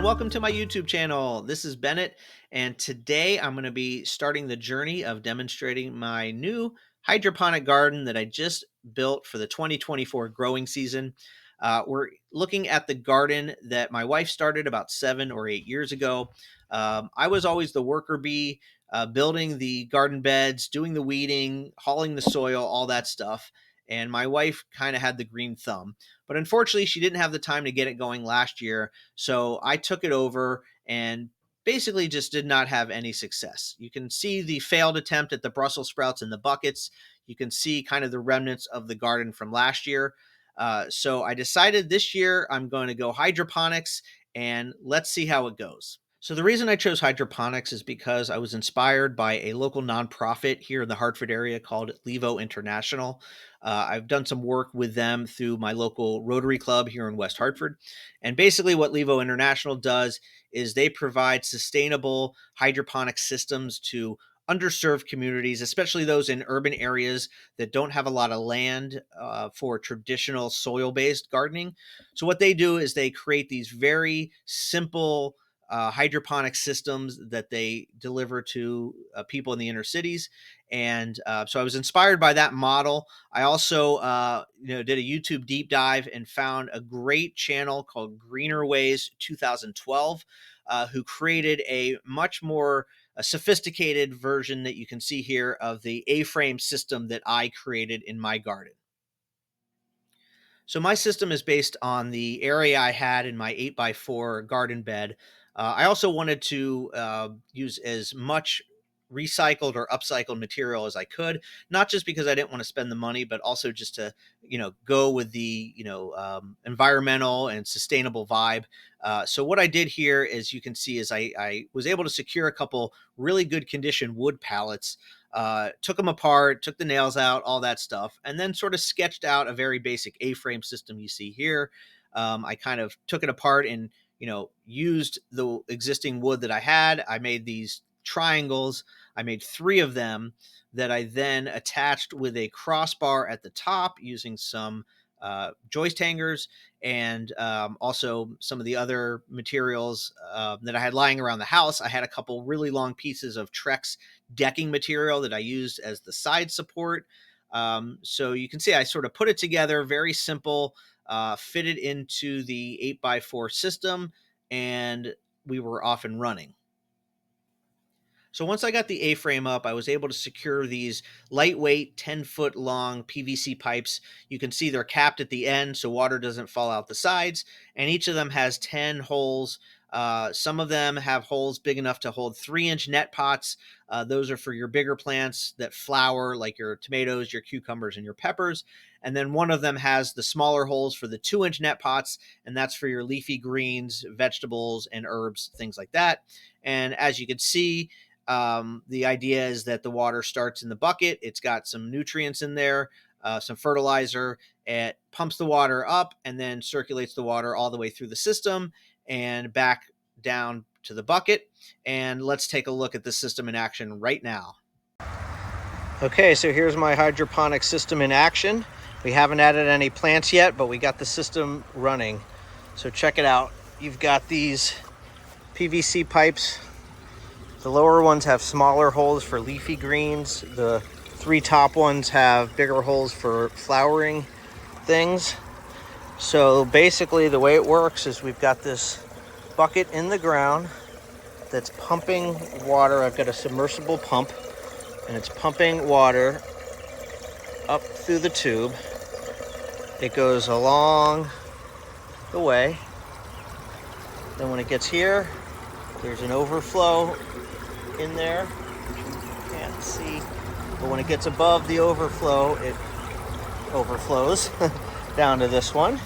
and welcome to my YouTube channel. This is Bennett, and today I'm going to be starting the journey of demonstrating my new hydroponic garden that I just built for the 2024 growing season. We're looking at the garden that my wife started about 7 or 8 years ago. I was always the worker bee, building the garden beds, doing the weeding, hauling the soil, all that stuff. And my wife kind of had the green thumb. But unfortunately, she didn't have the time to get it going last year. So I took it over and basically just did not have any success. You can see the failed attempt at the Brussels sprouts in the buckets. You can see kind of the remnants of the garden from last year. So I decided this year I'm going to go hydroponics, and let's see how it goes. So the reason I chose hydroponics is because I was inspired by a local nonprofit here in the Hartford area called Levo International. I've done some work with them through my local Rotary Club here in West Hartford. And basically what Levo International does is they provide sustainable hydroponic systems to underserved communities, especially those in urban areas that don't have a lot of land for traditional soil-based gardening. So what they do is they create these very simple hydroponic systems that they deliver to people in the inner cities. And so I was inspired by that model. I also did a YouTube deep dive and found a great channel called Greener Ways 2012, who created a much more sophisticated version that you can see here of the A-frame system that I created in my garden. So my system is based on the area I had in my 8x4 garden bed. I also wanted to use as much recycled or upcycled material as I could, not just because I didn't want to spend the money, but also just to, go with the, environmental and sustainable vibe. So what I did here, as you can see, is I was able to secure a couple really good condition wood pallets, took them apart, took the nails out, all that stuff, and then sort of sketched out a very basic A-frame system you see here. I kind of took it apart and, used the existing wood that I had. I made these triangles. I made 3 of them that I then attached with a crossbar at the top using some joist hangers and also some of the other materials that I had lying around the house. I had a couple really long pieces of Trex decking material that I used as the side support. So you can see I sort of put it together, very simple, fit it into the 8x4 system, and we were off and running. So once I got the A-frame up, I was able to secure these lightweight 10-foot long PVC pipes. You can see they're capped at the end so water doesn't fall out the sides, and each of them has 10 holes. Some of them have holes big enough to hold 3-inch net pots. Those are for your bigger plants that flower, like your tomatoes, your cucumbers, and your peppers. And then one of them has the smaller holes for the 2-inch net pots, and that's for your leafy greens, vegetables, and herbs, things like that. And as you can see, the idea is that the water starts in the bucket. It's got some nutrients in there, some fertilizer. It pumps the water up and then circulates the water all the way through the system and back down to the bucket. And let's take a look at the system in action right now. Okay, so here's my hydroponic system in action. We haven't added any plants yet, but we got the system running. So check it out. You've got these PVC pipes. The lower ones have smaller holes for leafy greens. The 3 top ones have bigger holes for flowering things. So basically the way it works is we've got this bucket in the ground that's pumping water. I've got a submersible pump, and it's pumping water up through the tube. It goes along the way. Then when it gets here, there's an overflow in there. You can't see, but when it gets above the overflow, it overflows down to this one.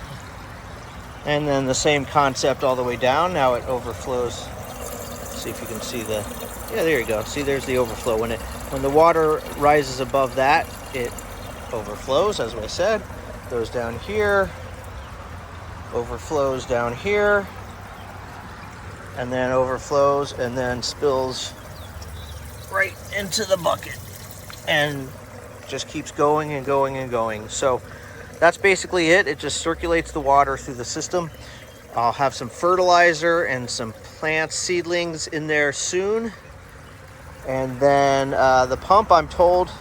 And then the same concept all the way down. Now it overflows. See if you can see there you go. See, there's the overflow. When the water rises above that, it overflows, as I said, goes down here, overflows down here, and then overflows and then spills right into the bucket and just keeps going and going and going. So that's basically it. It just circulates the water through the system. I'll have some fertilizer and some plant seedlings in there soon. And then the pump, I'm told,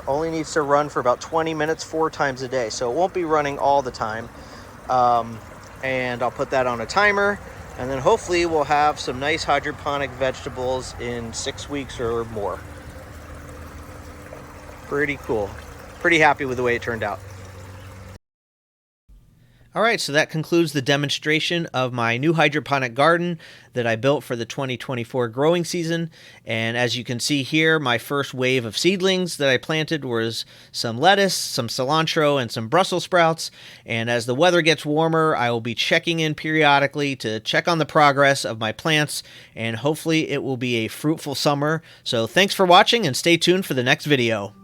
only needs to run for about 20 minutes 4 times a day. So it won't be running all the time. And I'll put that on a timer. And then hopefully we'll have some nice hydroponic vegetables in 6 weeks or more. Pretty cool. Pretty happy with the way it turned out. All right, so that concludes the demonstration of my new hydroponic garden that I built for the 2024 growing season. And as you can see here, my first wave of seedlings that I planted was some lettuce, some cilantro, and some Brussels sprouts. And as the weather gets warmer, I will be checking in periodically to check on the progress of my plants, and hopefully it will be a fruitful summer. So thanks for watching, and stay tuned for the next video.